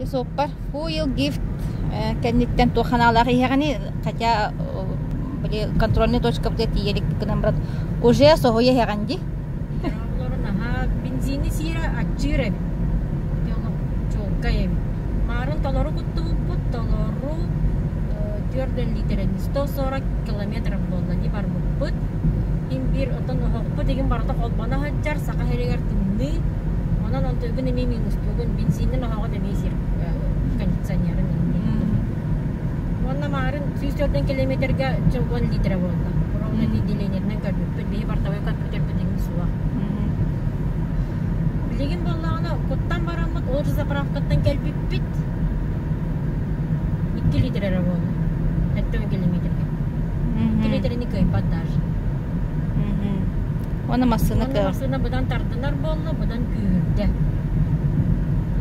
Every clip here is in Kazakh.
Соппар фуил гифт кенниттен туханалары ягани хотя контрольная точка будет елик кнамрат уже сохоя яганди Ага, бензины сира отчиры. Чокаем. Марын толору куттупут, толору 4 литрен 140 километров болды. Не бар буппут. Имбир отон хоппу деген барда колбана хаджар сака херегер тынны. Онан онтөгүн эми минус бүгүн бензиндин охого демесир. Кондиционерин. Онна марын 104 километрге 1 литр болды. Ровно делениеринен көрбүп, бии бартабай көтөр бүтүн суга. Билеген боллағына коттан барамыд, ол заправкаттан кәлбіппіт 2 литр әрі болды. 10 километрге. 2 литрені көйпат даже. Оны масыны Оны масыны бұдан тардынар болды, бұдан күйірді.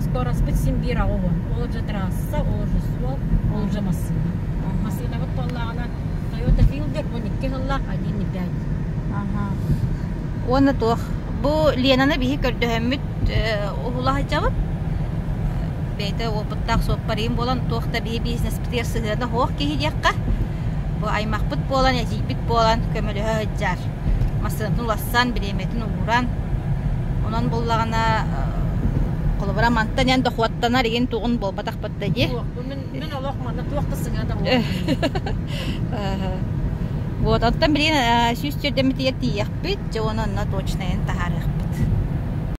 Скорость бит симбир ағуы. Ол же трасса, ол же суал, ол же масыны. Масыны бұд боллағына Toyota Fielder 12 ғыллақ 1.5. Оны тух. Бу Ленаны бихи көрдөһөммүт ухулаһа жабып. Бейте опыттак соппарым болан тохта бихи бизнес битер сыгырда хох киһи диякка. Бу аймакпыт болан, яжипит болан көмөлөһө жар. Масынын улассан биреметин ууран. Онан боллагана колобара мантан янда хуаттанар еген тугун болбатак баттади. Мен Аллах мана туакта сыгырда Вот, оттан билен сүстөрдө митиет тиякпит, жононна точно эн тахарык.